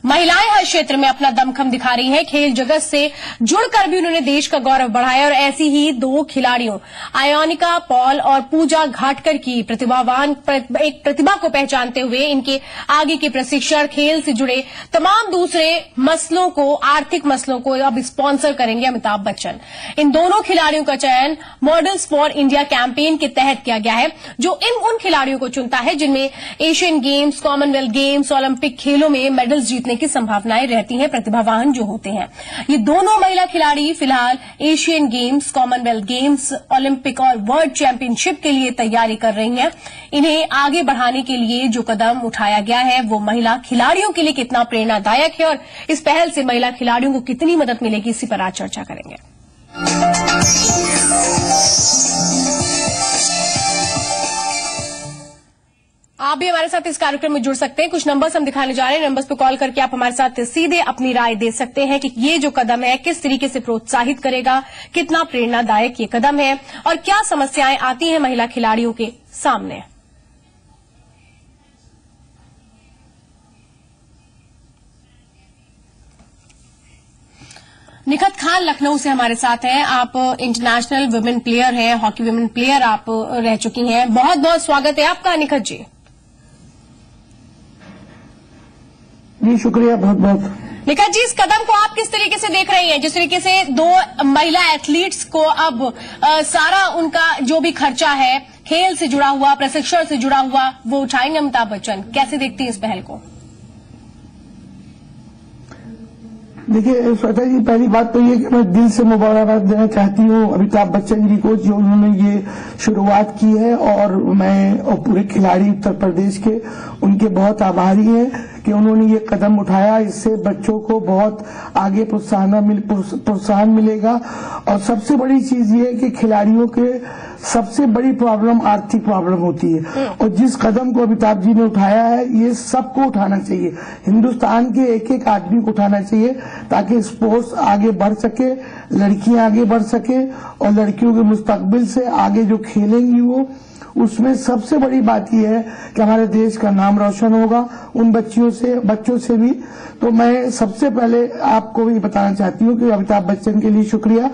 महिलाएं हर क्षेत्र में अपना दमखम दिखा रही हैं। खेल जगत से जुड़कर भी उन्होंने देश का गौरव बढ़ाया और ऐसी ही दो खिलाड़ियों आयोनिका पॉल और पूजा घाटकर की एक प्रतिभा को पहचानते हुए इनके आगे के प्रशिक्षण, खेल से जुड़े तमाम दूसरे मसलों को, आर्थिक मसलों को अब स्पॉन्सर करेंगे अमिताभ बच्चन। इन दोनों खिलाड़ियों का चयन मॉडल्स फॉर इंडिया कैंपेन के तहत किया गया है, जो उन खिलाड़ियों को चुनता है जिनमें Asian games, Commonwealth games, Olympic खेलों में मेडल्स जीतने की संभावनाएं रहती हैं, प्रतिभावान जो होते हैं। ये दोनों महिला खिलाड़ी फिलहाल Asian games, Commonwealth games, Olympic और वर्ल्ड चैंपियनशिप के लिए तैयारी कर रही हैं। इन्हें आगे बढ़ाने के लिए जो कदम उठाया गया है वो महिला खिलाड़ियों के लिए कितना प्रेरणादायक है और इस पहल से महिला खिलाड़ियों को कितनी मदद मिलेगी, इसी पर आज चर्चा करेंगे। आप भी हमारे साथ इस कार्यक्रम में जुड़ सकते हैं। कुछ नंबर्स हम दिखाने जा रहे हैं। नंबर्स पे कॉल करके आप हमारे साथ सीधे अपनी राय दे सकते हैं कि ये जो कदम है किस तरीके से प्रोत्साहित करेगा, कितना प्रेरणादायक ये कदम है और क्या समस्याएं आती हैं महिला खिलाड़ियों के सामने। निखत खान लखनऊ से हमारे साथ हैं। आप इंटरनेशनल वुमेन प्लेयर हैं, हॉकी वुमेन प्लेयर आप रह चुकी हैं। बहुत बहुत स्वागत है आपका निखत जी। जी शुक्रिया बहुत बहुत। निखत जी, इस कदम को आप किस तरीके से देख रही हैं? जिस तरीके से दो महिला एथलीट्स को अब सारा उनका जो भी खर्चा है खेल से जुड़ा हुआ, प्रशिक्षण से जुड़ा हुआ, वो उठाएंगे अमिताभ बच्चन, कैसे देखती हैं इस पहल को? देखिए श्वेता जी, पहली बात तो ये कि मैं दिल से मुबारकबाद देना चाहती हूँ अमिताभ बच्चन जी को, जो उन्होंने ये शुरुआत की है और मैं और पूरे खिलाड़ी उत्तर प्रदेश के उनके बहुत आभारी हैं कि उन्होंने ये कदम उठाया। इससे बच्चों को बहुत आगे प्रोत्साहन मिलेगा और सबसे बड़ी चीज ये है कि खिलाड़ियों के सबसे बड़ी प्रॉब्लम आर्थिक प्रॉब्लम होती है और जिस कदम को अमिताभ जी ने उठाया है ये सबको उठाना चाहिए, हिंदुस्तान के एक एक आदमी को उठाना चाहिए ताकि स्पोर्ट्स आगे बढ़ सके, लड़कियां आगे बढ़ सके और लड़कियों के मुस्तकबिल से आगे जो खेलेंगी वो, उसमें सबसे बड़ी बात यह है कि हमारे देश का नाम रोशन होगा उन बच्चों से भी। तो मैं सबसे पहले आपको भी बताना चाहती हूँ कि अमिताभ बच्चन के लिए शुक्रिया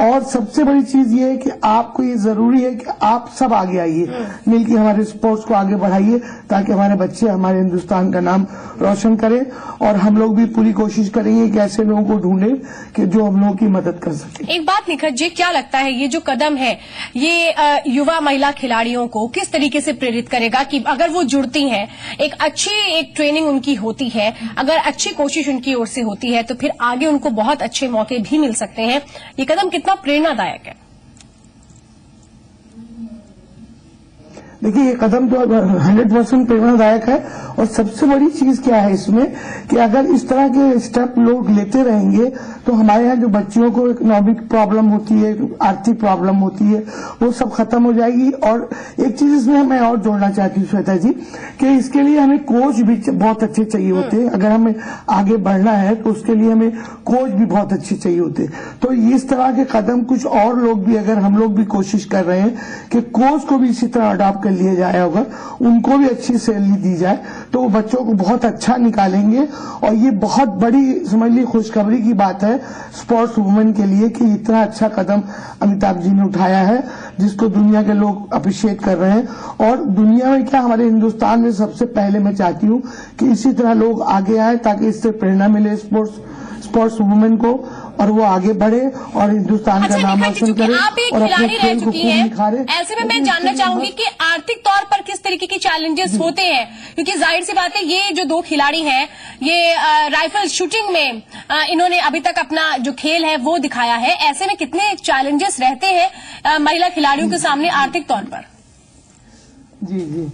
और सबसे बड़ी चीज ये है कि आपको ये जरूरी है कि आप सब आगे आइए, मिलकर हमारे स्पोर्ट्स को आगे बढ़ाइए ताकि हमारे बच्चे हमारे हिंदुस्तान का नाम रोशन करें और हम लोग भी पूरी कोशिश करेंगे कि ऐसे लोगों को ढूंढे कि जो हम लोगों की मदद कर सके। एक बात निखत जी, क्या लगता है ये जो कदम है ये युवा महिला खिलाड़ियों को किस तरीके से प्रेरित करेगा कि अगर वो जुड़ती हैं, एक ट्रेनिंग उनकी होती है, अगर अच्छी कोशिश उनकी ओर से होती है तो फिर आगे उनको बहुत अच्छे मौके भी मिल सकते हैं। ये कदम कितना प्रेरणादायक है? देखिए ये कदम तो 100% प्रेरणादायक है और सबसे बड़ी चीज क्या है इसमें कि अगर इस तरह के स्टेप लोग लेते रहेंगे तो हमारे यहाँ जो बच्चियों को इकोनॉमिक प्रॉब्लम होती है, आर्थिक प्रॉब्लम होती है, वो सब खत्म हो जाएगी। और एक चीज इसमें मैं और जोड़ना चाहती हूँ श्वेता जी कि इसके लिए हमें कोच भी बहुत अच्छे चाहिए होते हैं। अगर हमें आगे बढ़ना है तो उसके लिए हमें कोच भी बहुत अच्छे चाहिए होते हैं। तो इस तरह के कदम कुछ और लोग भी, अगर हम लोग भी कोशिश कर रहे हैं कि कोच को भी इसी तरह अडॉप्ट कर लिया जाए, अगर उनको भी अच्छी सैलरी दी जाए तो वो बच्चों को बहुत अच्छा निकालेंगे। और ये बहुत बड़ी समझ ली खुशखबरी की बात है स्पोर्ट्स वुमेन के लिए कि इतना अच्छा कदम अमिताभ जी ने उठाया है जिसको दुनिया के लोग अप्रिशिएट कर रहे हैं। और दुनिया में क्या, हमारे हिंदुस्तान में सबसे पहले मैं चाहती हूँ कि इसी तरह लोग आगे आए ताकि इससे प्रेरणा मिले स्पोर्ट्स वुमेन को और वो आगे बढ़े और हिंदुस्तान का नाम रोशन करे और अपने खेल को खूब निखारे। ऐसे में मैं जानना चाहूंगी कि आर्थिक तौर पर किस तरीके के चैलेंजेस होते हैं, क्योंकि जाहिर सी बात है ये जो दो खिलाड़ी हैं ये राइफल शूटिंग में इन्होंने अभी तक अपना जो खेल है वो दिखाया है। ऐसे में कितने चैलेंजेस रहते हैं महिला खिलाड़ियों के सामने आर्थिक तौर पर? जी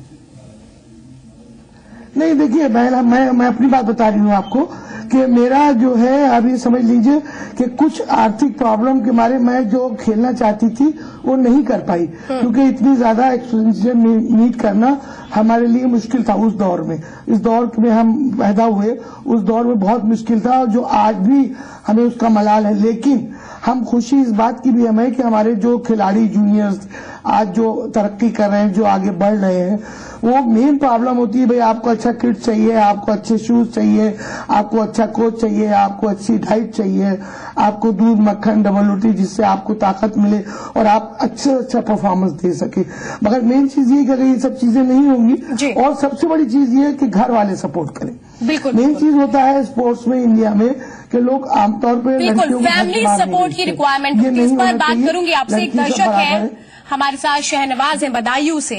नहीं, देखिए मैं अपनी बात बता रही हूँ आपको कि मेरा जो है अभी समझ लीजिए कि कुछ आर्थिक प्रॉब्लम के मारे मैं जो खेलना चाहती थी वो नहीं कर पाई क्योंकि इतनी ज्यादा एक्सपेंसिव मीट करना हमारे लिए मुश्किल था उस दौर में। इस दौर में हम पैदा हुए, उस दौर में बहुत मुश्किल था, जो आज भी हमें उसका मलाल है। लेकिन हम खुशी इस बात की भी हमें कि हमारे जो खिलाड़ी जूनियर्स आज जो तरक्की कर रहे हैं, जो आगे बढ़ रहे हैं, वो मेन प्रॉब्लम होती है भाई आपको अच्छा किट चाहिए, आपको अच्छे शूज चाहिए, आपको अच्छा कोच चाहिए, आपको अच्छी डाइट चाहिए, आपको दूध मक्खन डबल रोटी जिससे आपको ताकत मिले और आप अच्छा परफॉर्मेंस दे सके। मगर मेन चीज ये कि अगर ये सब चीजें नहीं होंगी, और सबसे बड़ी चीज ये है कि घर वाले सपोर्ट करें। बिल्कुल मेन चीज होता है स्पोर्ट्स में इंडिया में कि लोग आमतौर पर बिल्कुल फैमिली सपोर्ट की रिक्वायरमेंट होती है। इस पर बात करूंगी आपसे। एक दर्शक है हमारे साथ, शहनवाज है बदायूं से।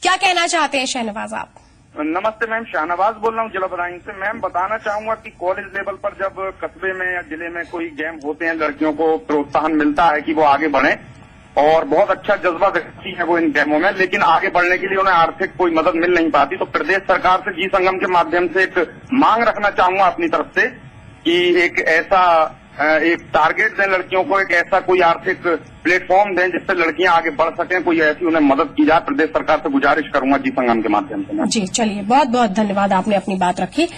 क्या कहना चाहते हैं शहनवाज आप? नमस्ते मैम, शाहनवाज बोल रहा हूँ जिला बदायूं से। मैम बताना चाहूंगा कि कॉलेज लेवल पर जब कस्बे में या जिले में कोई गेम होते हैं, लड़कियों को प्रोत्साहन मिलता है कि वो आगे बढ़े और बहुत अच्छा जज्बा दिखाती है वो इन गेमों में, लेकिन आगे बढ़ने के लिए उन्हें आर्थिक कोई मदद मिल नहीं पाती। तो प्रदेश सरकार से जी संगम के माध्यम से एक मांग रखना चाहूंगा अपनी तरफ से कि एक टारगेट दें लड़कियों को, एक ऐसा कोई आर्थिक प्लेटफॉर्म दें जिससे लड़कियां आगे बढ़ सकें, कोई ऐसी उन्हें मदद की जाए। प्रदेश सरकार से गुजारिश करूंगा जी संगम के माध्यम से। जी चलिए, बहुत बहुत धन्यवाद, आपने अपनी बात रखी।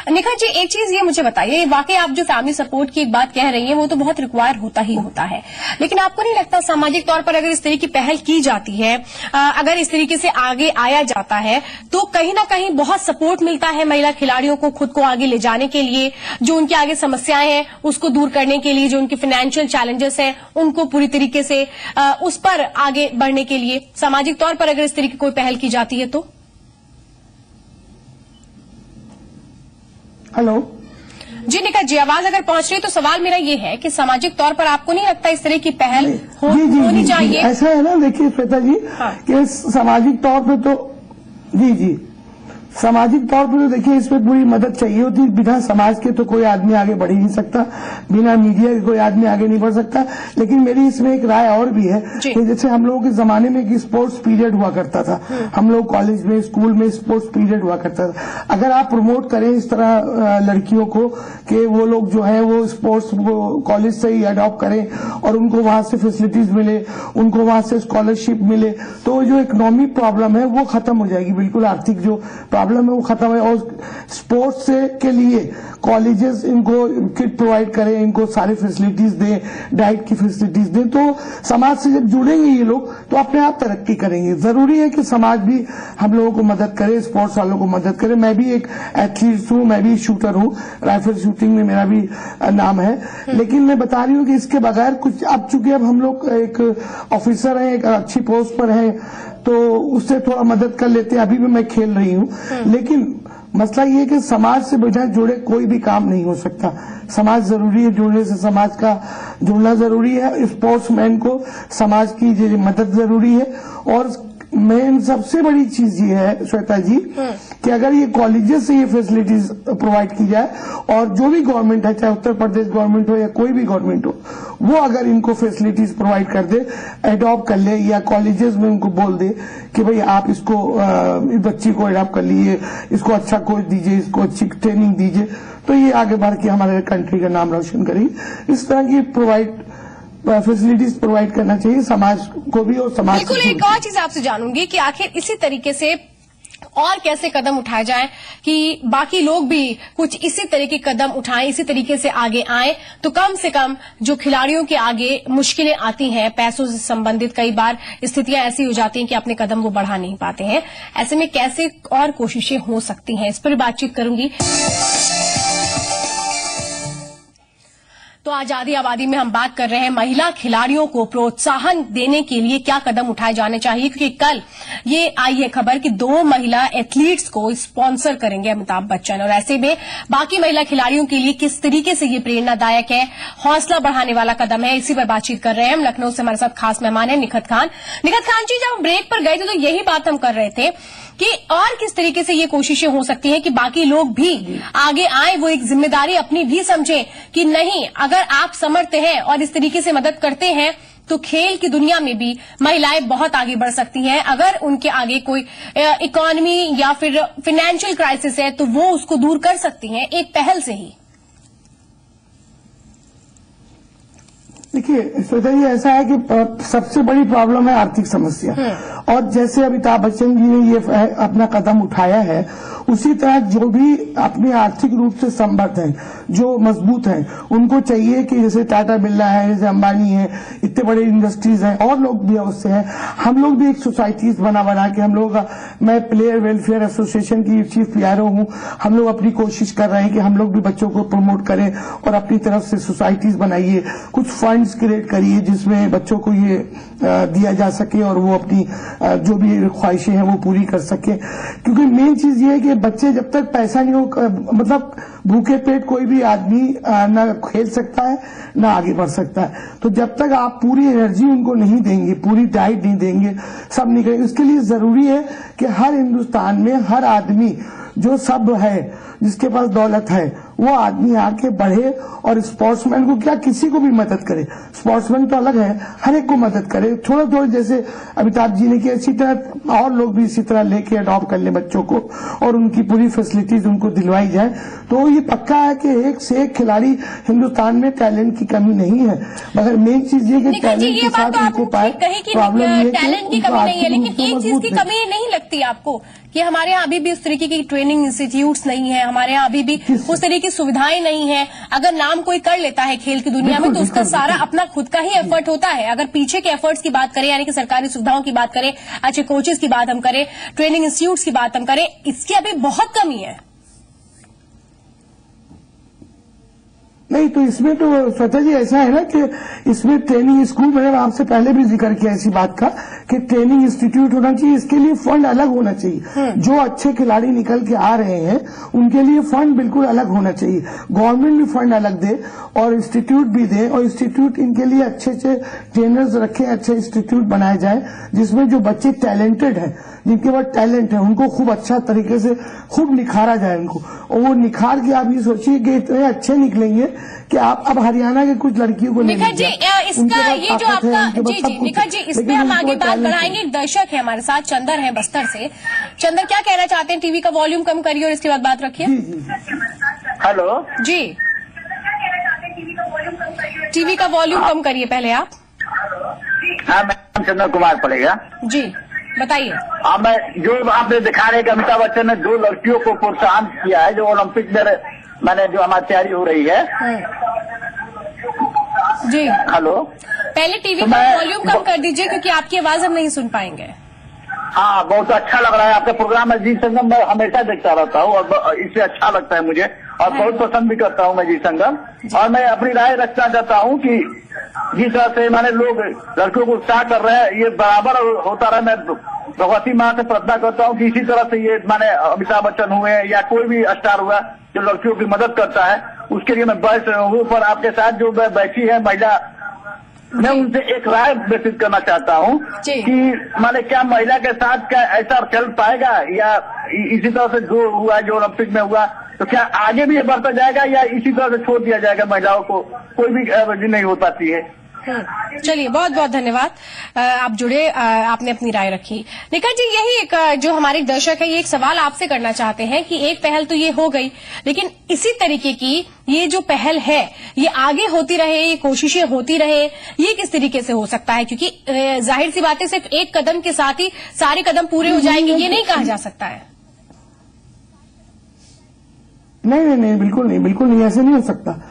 निखत जी, एक चीज ये मुझे बताइए, वाकई आप जो फैमिली सपोर्ट की एक बात कह रही हैं वो तो बहुत रिक्वायर होता ही होता है, लेकिन आपको नहीं लगता सामाजिक तौर पर अगर इस तरह की पहल की जाती है, अगर इस तरीके से आगे आया जाता है, तो कहीं ना कहीं बहुत सपोर्ट मिलता है महिला खिलाड़ियों को खुद को आगे ले जाने के लिए, जो उनकी आगे समस्याएं हैं उसको दूर करने के लिए, जो उनके फाइनेंशियल चैलेंजेस हैं उनको पूरी तरीके से उस पर आगे बढ़ने के लिए सामाजिक तौर पर अगर इस तरीके की कोई पहल की जाती है तो? हेलो जी निखत जी, आवाज अगर पहुंच रही है तो सवाल मेरा ये है कि सामाजिक तौर पर आपको नहीं लगता इस तरह की पहल होनी चाहिए? ऐसा है ना, देखिए श्वेता जी, कि सामाजिक तौर पे तो जी सामाजिक तौर पर तो देखिए इसमें पूरी मदद चाहिए होती है। बिना समाज के तो कोई आदमी आगे बढ़ ही नहीं सकता, बिना मीडिया के कोई आदमी आगे नहीं बढ़ सकता। लेकिन मेरी इसमें एक राय और भी है कि जैसे हम लोगों के जमाने में एक स्पोर्ट्स पीरियड हुआ करता था, हम लोग कॉलेज में स्कूल में स्पोर्ट्स पीरियड हुआ करता था। अगर आप प्रमोट करें इस तरह लड़कियों को कि वो लोग जो है वो स्पोर्ट्स कॉलेज से ही अडॉप्ट करें और उनको वहां से फैसिलिटीज मिले, उनको वहां से स्कॉलरशिप मिले, तो जो इकोनॉमिक प्रॉब्लम है वो खत्म हो जाएगी। बिल्कुल आर्थिक जो प्रॉब्लम है वो खत्म है। और स्पोर्ट्स के लिए कॉलेजेस इनको किट प्रोवाइड करें, इनको सारी फैसिलिटीज दें, डाइट की फैसिलिटीज दें, तो समाज से जब जुड़ेंगे ये लोग तो अपने आप तरक्की करेंगे। जरूरी है कि समाज भी हम लोगों को मदद करे, स्पोर्ट्स वालों को मदद करे। मैं भी एक एथलीट हूं, मैं भी शूटर हूं, राइफल शूटिंग में मेरा भी नाम है, लेकिन मैं बता रही हूं कि इसके बगैर कुछ, अब चूंकि अब हम लोग एक ऑफिसर हैं, एक अच्छी पोस्ट पर हैं, तो उससे थोड़ा मदद कर लेते हैं। अभी भी मैं खेल रही हूं, लेकिन मसला ये है कि समाज से बिना जुड़े कोई भी काम नहीं हो सकता। समाज जरूरी है, जुड़ने से समाज का जुड़ना जरूरी है। स्पोर्ट्समैन को समाज की मदद जरूरी है। और मेन सबसे बड़ी चीज ये है श्वेता जी कि अगर ये कॉलेजेस से ये फैसिलिटीज प्रोवाइड की जाए और जो भी गवर्नमेंट है, चाहे उत्तर प्रदेश गवर्नमेंट हो या कोई भी गवर्नमेंट हो, वो अगर इनको फैसिलिटीज प्रोवाइड कर दे, एडॉप्ट कर ले, या कॉलेजेस में उनको बोल दे कि भाई आप इसको इस बच्ची को एडॉप्ट कर लीजिए, इसको अच्छा कोच दीजिए, इसको अच्छी ट्रेनिंग दीजिए, तो ये आगे बढ़ के हमारे कंट्री का नाम रोशन करेगी। इस तरह की फैसिलिटीज प्रोवाइड करना चाहिए समाज को भी। और समाज बिल्कुल, एक और चीज आपसे जानूंगी कि आखिर इसी तरीके से और कैसे कदम उठाए जाएं कि बाकी लोग भी कुछ इसी तरह के कदम उठाएं, इसी तरीके से आगे आएं, तो कम से कम जो खिलाड़ियों के आगे मुश्किलें आती हैं, पैसों से संबंधित कई बार स्थितियां ऐसी हो जाती हैं कि अपने कदम वो बढ़ा नहीं पाते हैं। ऐसे में कैसे और कोशिशें हो सकती हैं, इस पर बातचीत करूंगी। तो आजादी आबादी में हम बात कर रहे हैं महिला खिलाड़ियों को प्रोत्साहन देने के लिए क्या कदम उठाए जाने चाहिए, क्योंकि कल ये आई है खबर कि 2 महिला एथलीट्स को स्पॉन्सर करेंगे अमिताभ बच्चन, और ऐसे में बाकी महिला खिलाड़ियों के लिए किस तरीके से ये प्रेरणादायक है, हौसला बढ़ाने वाला कदम है, इसी पर बातचीत कर रहे हैं हम। लखनऊ से हमारे साथ खास मेहमान है निखत खान। निखत खान जी, जब हम ब्रेक पर गए थे तो यही बात हम कर रहे थे कि और किस तरीके से ये कोशिशें हो सकती हैं कि बाकी लोग भी आगे आए, वो एक जिम्मेदारी अपनी भी समझें कि नहीं, अगर आप समर्थ हैं और इस तरीके से मदद करते हैं तो खेल की दुनिया में भी महिलाएं बहुत आगे बढ़ सकती हैं। अगर उनके आगे कोई इकोनॉमी या फिर फाइनेंशियल क्राइसिस है तो वो उसको दूर कर सकती हैं एक पहल से ही। देखिए देखिए श्वेता जी, ऐसा है कि सबसे बड़ी प्रॉब्लम है आर्थिक समस्या। और जैसे अमिताभ बच्चन जी ने ये अपना कदम उठाया है, उसी तरह जो भी अपने आर्थिक रूप से समर्थ हैं, जो मजबूत हैं, उनको चाहिए कि जैसे टाटा बिरला है, जैसे अंबानी है, इतने बड़े इंडस्ट्रीज हैं, और लोग भी उससे हैं, हम लोग भी एक सोसाइटीज बना के हम लोग, मैं प्लेयर वेलफेयर एसोसिएशन की चीफ पीआरओ हूं, हम लोग अपनी कोशिश कर रहे हैं कि हम लोग भी बच्चों को प्रमोट करें और अपनी तरफ से सोसाइटीज बनाइए, कुछ फंड्स क्रिएट करिए जिसमें बच्चों को ये दिया जा सके और वो अपनी जो भी ख्वाहिशें हैं वो पूरी कर सके। क्योंकि मेन चीज ये है कि बच्चे जब तक पैसा नहीं हो, मतलब भूखे पेट कोई भी आदमी ना खेल सकता है ना आगे बढ़ सकता है। तो जब तक आप पूरी एनर्जी उनको नहीं देंगे, पूरी डाइट नहीं देंगे, सब नहीं करेंगे, इसके लिए जरूरी है कि हर हिंदुस्तान में हर आदमी जो सब है, जिसके पास दौलत है, वो आदमी आके बढ़े और स्पोर्ट्समैन को क्या किसी को भी मदद करे। स्पोर्ट्समैन तो अलग है, हर एक को मदद करे, थोड़ा थोड़ा, जैसे अमिताभ जी ने किया, इसी तरह और लोग भी इसी तरह लेके अडॉप्ट कर ले बच्चों को और उनकी पूरी फैसिलिटीज उनको दिलवाई जाए। तो ये पक्का है कि एक से एक खिलाड़ी हिंदुस्तान में टैलेंट की कमी नहीं है, मगर मेन चीज ये कि टैलेंट के साथ उनको पाए। प्रॉब्लम ये टैलेंट की कमी नहीं है, लेकिन एक चीज की कमी नहीं लगती आपको कि हमारे यहाँ अभी भी उस तरीके की ट्रेनिंग इंस्टीट्यूट्स नहीं है, हमारे यहाँ अभी भी उस तरीके की सुविधाएं नहीं है। अगर नाम कोई कर लेता है खेल की दुनिया में तो उसका सारा अपना खुद का ही एफर्ट होता है। अगर पीछे के एफर्ट्स की बात करें, यानी कि सरकारी सुविधाओं की बात करें, अच्छे कोचेस की बात हम करें, ट्रेनिंग इंस्टीट्यूट्स की बात हम करें, इसकी अभी बहुत कमी है। नहीं तो इसमें तो श्वेता जी ऐसा है ना कि इसमें ट्रेनिंग स्कूल, मैंने आपसे पहले भी जिक्र किया इसी बात का कि ट्रेनिंग इंस्टीट्यूट होना चाहिए, इसके लिए फंड अलग होना चाहिए। जो अच्छे खिलाड़ी निकल के आ रहे हैं उनके लिए फंड बिल्कुल अलग होना चाहिए। गवर्नमेंट भी फंड अलग दे और इंस्टीट्यूट भी दे, और इंस्टीट्यूट इनके लिए अच्छे अच्छे ट्रेनर्स रखे, अच्छे इंस्टीट्यूट बनाए जाए जिसमें जो बच्चे टैलेंटेड हैं, जिनके पास टैलेंट है, उनको खूब अच्छा तरीके से खूब निखारा जाए उनको। और वो निखार के आप ये सोचिए कि इतने अच्छे निकलेंगे कि आप अब हरियाणा के कुछ लड़कियों को निखर जी, इसका ये जो आपका जी निखर जी, इस पे हम आगे बात बढ़ाएंगे। एक दर्शक है हमारे साथ, चंदर है बस्तर से। चंदर, क्या कहना चाहते हैं? टीवी का वॉल्यूम कम करिए और इसके बाद बात रखिए। हेलो जी, टीवी का वॉल्यूम कम करिए पहले आप। हाँ, मैं चंदर कुमार पड़ेगा जी, बताइए। हाँ, मैं जो आपने दिखा रहे कि अमिताभ बच्चन ने 2 लड़कियों को प्रोत्साहन किया है जो ओलंपिक में मैंने जो हमारी तैयारी हो रही है। जी, हेलो, पहले टीवी का वॉल्यूम कम कर दीजिए क्योंकि आपकी आवाज हम नहीं सुन पाएंगे। हाँ, बहुत अच्छा लग रहा है आपका प्रोग्राम। मैं जी संगम में हमेशा देखता रहता हूँ और इससे अच्छा लगता है मुझे और बहुत पसंद भी करता हूँ मैं जी संगम। और मैं अपनी राय रखना चाहता हूँ कि जिस तरह से मैंने लोग लड़कियों को उत्साह कर रहे हैं, ये बराबर होता रहे। मैं भगवती माँ से प्रार्थना करता हूँ कि इसी तरह से ये माने अमिताभ बच्चन हुए या कोई भी स्टार हुआ जो लड़कियों की मदद करता है, उसके लिए मैं बैठ हूँ। पर आपके साथ जो बैठी है महिला, मैं उनसे एक राय व्यतीत करना चाहता हूँ कि माने क्या महिला के साथ क्या ऐसा चल पाएगा या इसी तरह से जो हुआ जो ओलंपिक में हुआ तो क्या आगे भी ये बढ़ता जाएगा या इसी तरह से छोड़ दिया जाएगा? महिलाओं को कोई भी नहीं हो पाती है। चलिए, बहुत बहुत धन्यवाद आप जुड़े, आपने अपनी राय रखी। निखर जी, यही एक जो हमारे दर्शक है, ये एक सवाल आपसे करना चाहते हैं कि एक पहल तो ये हो गई, लेकिन इसी तरीके की ये जो पहल है ये आगे होती रहे, ये कोशिशें होती रहे, ये किस तरीके से हो सकता है? क्योंकि जाहिर सी बात है सिर्फ एक कदम के साथ ही सारे कदम पूरे हो जाएंगे, ये नहीं कहा जा सकता है। नहीं, बिल्कुल नहीं, ऐसे नहीं हो सकता।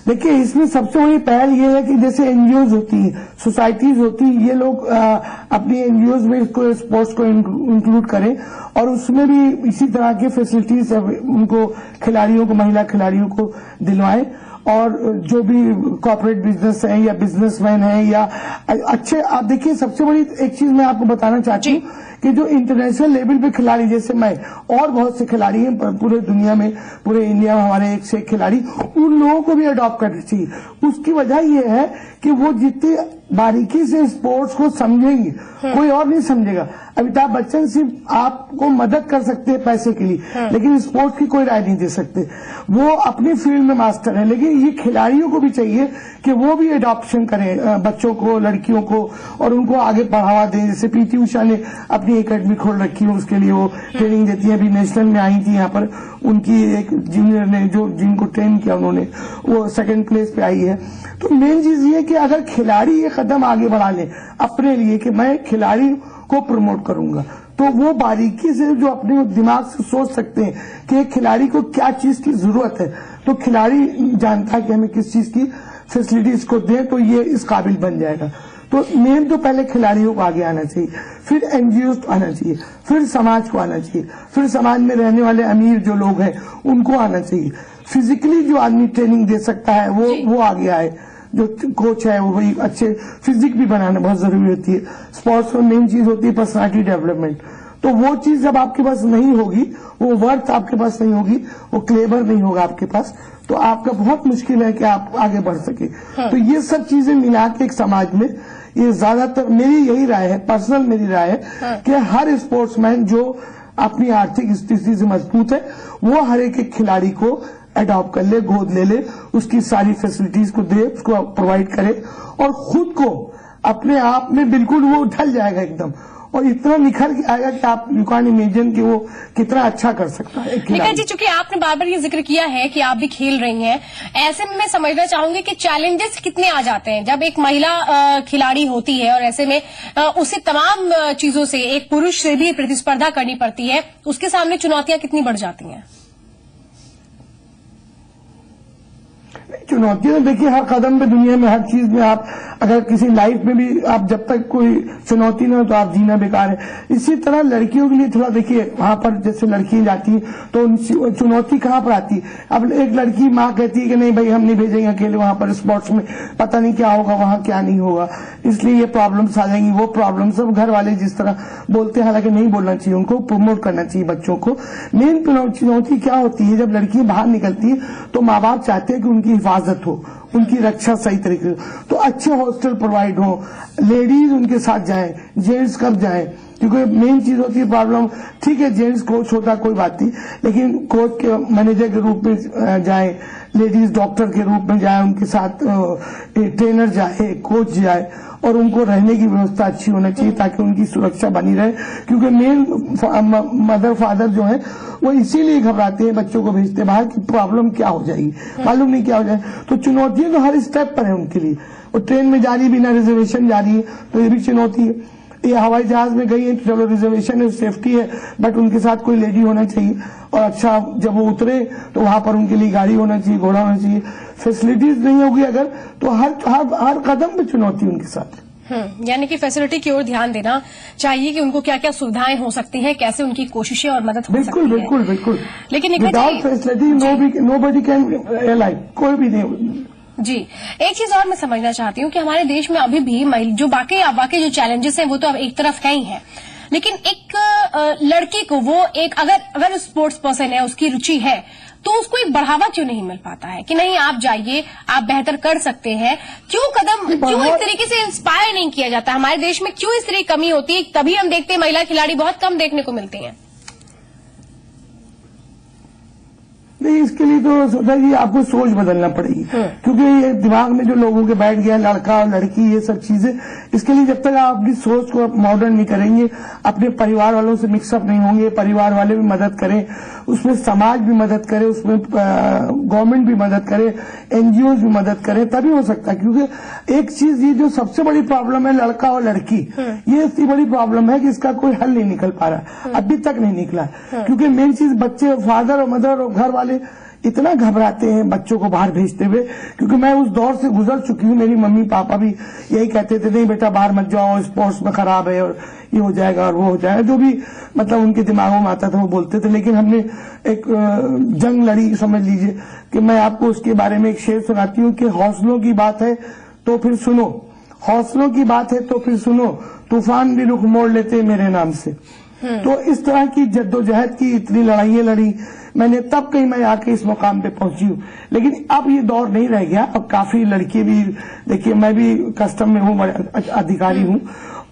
देखिए, इसमें सबसे बड़ी पहल ये है कि जैसे एनजीओज होती हैं, सोसाइटीज होती हैं, ये लोग अपनी एनजीओज में इसको स्पोर्ट्स को इंक्लूड करें और उसमें भी इसी तरह की फैसिलिटीज उनको खिलाड़ियों को, महिला खिलाड़ियों को दिलवाएं। और जो भी कॉर्पोरेट बिजनेस है या बिजनेसमैन है या अच्छे, आप देखिए सबसे बड़ी एक चीज मैं आपको बताना चाहती हूँ कि जो इंटरनेशनल लेवल पे खिलाड़ी, जैसे मैं और बहुत से खिलाड़ी हैं पूरे दुनिया में, पूरे इंडिया में हमारे एक से एक खिलाड़ी, उन लोगों को भी अडॉप्ट करना चाहिए। उसकी वजह यह है कि वो जितने बारीकी से स्पोर्ट्स को समझेंगे, कोई और नहीं समझेगा। अमिताभ बच्चन सिर्फ आपको मदद कर सकते हैं पैसे के लिए, लेकिन स्पोर्ट्स की कोई राय नहीं दे सकते। वो अपनी फील्ड में मास्टर है, लेकिन ये खिलाड़ियों को भी चाहिए कि वो भी एडॉप्शन करें बच्चों को, लड़कियों को, और उनको आगे बढ़ावा दें। जैसे पीटी उषा ने अपनी एकेडमी खोल रखी है, उसके लिए वो ट्रेनिंग देती है। अभी नेशनल में आई थी यहाँ पर, उनकी एक जूनियर ने जो जिनको ट्रेन किया उन्होंने, वो 2nd प्लेस पे आई है। तो मेन चीज ये कि अगर खिलाड़ी ये कदम आगे बढ़ा ले अपने लिए कि मैं खिलाड़ी को प्रमोट करूंगा, तो वो बारीकी से जो अपने दिमाग से सोच सकते हैं कि एक खिलाड़ी को क्या चीज की जरूरत है, तो खिलाड़ी जानता है कि हमें किस चीज की फैसिलिटीज को दें तो ये इस काबिल बन जाएगा। तो मेन तो पहले खिलाड़ियों को आगे आना चाहिए, फिर एनजीओ को आना चाहिए, फिर समाज को आना चाहिए, फिर समाज में रहने वाले अमीर जो लोग हैं उनको आना चाहिए। फिजिकली जो आदमी ट्रेनिंग दे सकता है वो आगे आए। जो कोच है वो भाई अच्छे फिजिक भी बनाना बहुत जरूरी होती है। स्पोर्ट्स में मेन चीज होती है पर्सनालिटी डेवलपमेंट। तो वो चीज जब आपके पास नहीं होगी, वो वर्थ आपके पास नहीं होगी, वो क्लेवर नहीं होगा आपके पास, तो आपका बहुत मुश्किल है कि आप आगे बढ़ सके। तो ये सब चीजें मिला के एक समाज में, ये ज्यादातर मेरी यही राय है, पर्सनल मेरी राय है कि हर स्पोर्ट्समैन जो अपनी आर्थिक स्थिति से मजबूत है वो हर एक खिलाड़ी को अडॉप्ट कर ले, गोद ले ले, उसकी सारी फैसिलिटीज को दे, उसको प्रोवाइड करे, और खुद को अपने आप में बिल्कुल वो ढल जाएगा एकदम, और इतना निखर के आएगा कि आप यू कैन इमेजिन कि वो कितना अच्छा कर सकता है। निखिल जी, चूंकि आपने बार बार ये जिक्र किया है कि आप भी खेल रही हैं, ऐसे में मैं समझना चाहूंगी कि चैलेंजेस कितने आ जाते हैं जब एक महिला खिलाड़ी होती है, और ऐसे में उसे तमाम चीजों से एक पुरुष से भी प्रतिस्पर्धा करनी पड़ती है, उसके सामने चुनौतियां कितनी बढ़ जाती हैं? चुनौतियां देखिए हर कदम पे दुनिया में, हर चीज में आप अगर किसी लाइफ में भी आप जब तक कोई चुनौती ना हो तो आप जीना बेकार है। इसी तरह लड़कियों के लिए थोड़ा देखिए, वहां पर जैसे लड़कियां जाती हैं तो चुनौती कहाँ पर आती है। अब एक लड़की माँ कहती है कि नहीं भाई हम नहीं भेजेंगे अकेले वहां पर स्पोर्ट्स में, पता नहीं क्या होगा वहां, क्या नहीं होगा, इसलिए ये प्रॉब्लम्स आ जाएंगी, वो प्रॉब्लम सब घर वाले जिस तरह बोलते हैं, हालांकि नहीं बोलना चाहिए, उनको प्रमोट करना चाहिए बच्चों को। मेन चुनौती क्या होती है, जब लड़कियां बाहर निकलती है तो माँ बाप चाहते हैं कि उनकी हिफाजत हो, उनकी रक्षा सही तरीके से, तो अच्छे हॉस्टल प्रोवाइड हो, लेडीज उनके साथ जाएं, जेंट्स कब जाएं, क्योंकि मेन चीज होती है प्रॉब्लम। ठीक है जेंट्स कोच होता कोई बात नहीं, लेकिन कोच के मैनेजर के रूप में जाए, लेडीज डॉक्टर के रूप में जाए, उनके साथ ट्रेनर जाए, कोच जाए, और उनको रहने की व्यवस्था अच्छी होना चाहिए ताकि उनकी सुरक्षा बनी रहे। क्योंकि मेन मदर फादर जो है वो इसीलिए घबराते हैं बच्चों को भेजते बाहर कि प्रॉब्लम क्या हो जाएगी, मालूम नहीं क्या हो जाए। तो चुनौतियां तो हर स्टेप पर है उनके लिए। वो ट्रेन में जा रही बिना रिजर्वेशन जा रही है तो ये भी चुनौती है। ये हवाई जहाज में गई है तो चलो रिजर्वेशन है, सेफ्टी है, बट उनके साथ कोई लेडी होना चाहिए, और अच्छा जब वो उतरे तो वहां पर उनके लिए गाड़ी होना चाहिए, घोड़ा होना चाहिए। फैसिलिटीज नहीं होगी अगर तो हर कदम पे चुनौती उनके साथ। यानी कि फैसिलिटी की ओर ध्यान देना चाहिए कि उनको क्या क्या सुविधाएं हो सकती हैं, कैसे उनकी कोशिशें और मदद हो सकती है। बिल्कुल बिल्कुल। लेकिन without facility nobody can life, कोई भी नहीं। जी, एक चीज और मैं समझना चाहती हूँ कि हमारे देश में अभी भी जो बाकी जो चैलेंजेस हैं वो तो अब एक तरफ है ही हैं, लेकिन एक लड़की को वो एक अगर स्पोर्ट्स पर्सन है, उसकी रुचि है, तो उसको एक बढ़ावा क्यों नहीं मिल पाता है कि नहीं आप जाइए, आप बेहतर कर सकते हैं? क्यों इस तरीके से इंस्पायर नहीं किया जाता? हमारे देश में क्यों इस तरह की कमी होती है? तभी हम देखते हैं महिला खिलाड़ी बहुत कम देखने को मिलती हैं। नहीं, इसके लिए तो सोचा जी आपको सोच बदलना पड़ेगी, क्योंकि ये दिमाग में जो लोगों के बैठ गया लड़का और लड़की ये सब चीजें, इसके लिए जब तक आप अपनी सोच को मॉडर्न नहीं करेंगे, अपने परिवार वालों से मिक्सअप नहीं होंगे, परिवार वाले भी मदद करें, उसमें समाज भी मदद करे, उसमें गवर्नमेंट भी मदद करे, एनजीओ भी मदद करें, तभी हो सकता है। क्योंकि एक चीज ये जो सबसे बड़ी प्रॉब्लम है लड़का और लड़की, ये इतनी बड़ी प्रॉब्लम है कि इसका कोई हल नहीं निकल पा रहा, अभी तक नहीं निकला। क्योंकि मेन चीज बच्चे, फादर और मदर और घर वाले इतना घबराते हैं बच्चों को बाहर भेजते हुए, क्योंकि मैं उस दौर से गुजर चुकी हूँ। मेरी मम्मी पापा भी यही कहते थे, नहीं बेटा बाहर मत जाओ, स्पोर्ट्स में खराब है और ये हो जाएगा और वो हो जाएगा, जो भी मतलब उनके दिमागों में आता था वो बोलते थे। लेकिन हमने एक जंग लड़ी, समझ लीजिए कि मैं आपको उसके बारे में एक शेर सुनाती हूँ कि हौसलों की बात है तो फिर सुनो, हौसलों की बात है तो फिर सुनो, तूफान भी रुख मोड़ लेते मेरे नाम से। तो इस तरह की जद्दोजहद की इतनी लड़ाइयां लड़ी मैंने, तब कहीं मैं आके इस मुकाम पे पहुंची हूँ। लेकिन अब ये दौर नहीं रह गया। अब काफी लड़की भी, देखिए मैं भी कस्टम में हूँ, अधिकारी हूँ,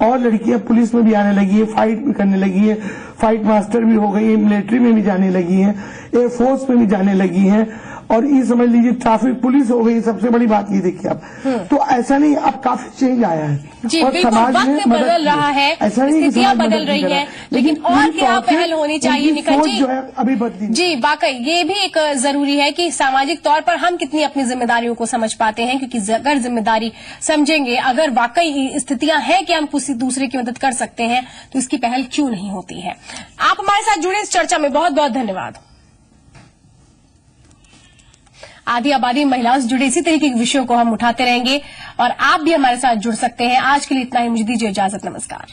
और लड़कियां पुलिस में भी आने लगी है, फाइट भी करने लगी है, फाइट मास्टर भी हो गई है, मिलिट्री में भी जाने लगी है, एयरफोर्स में भी जाने लगी है, और ये समझ लीजिए ट्रैफिक पुलिस हो गई। सबसे बड़ी बात ये देखिए अब तो ऐसा नहीं, अब काफी चेंज आया है जी, और बिल्कुल समाज वक्त में बदल रहा है, ऐसा नहीं कि स्थितियां समाज बदल मदद रही नहीं कर है, रहा। लेकिन और उनकी क्या तौर पे पहल होनी चाहिए उनकी निखिल सोच जी? जो है अभी बदली नहीं। जी वाकई ये भी एक जरूरी है कि सामाजिक तौर पर हम कितनी अपनी जिम्मेदारियों को समझ पाते हैं, क्योंकि अगर जिम्मेदारी समझेंगे, अगर वाकई स्थितियां हैं कि हम किसी दूसरे की मदद कर सकते हैं, तो इसकी पहल क्यों नहीं होती है। आप हमारे साथ जुड़े इस चर्चा में, बहुत बहुत धन्यवाद। आधी आबादी महिलाओं से जुड़े इसी तरीके के विषयों को हम उठाते रहेंगे और आप भी हमारे साथ जुड़ सकते हैं। आज के लिए इतना ही, मुझे दीजिए इजाजत, नमस्कार।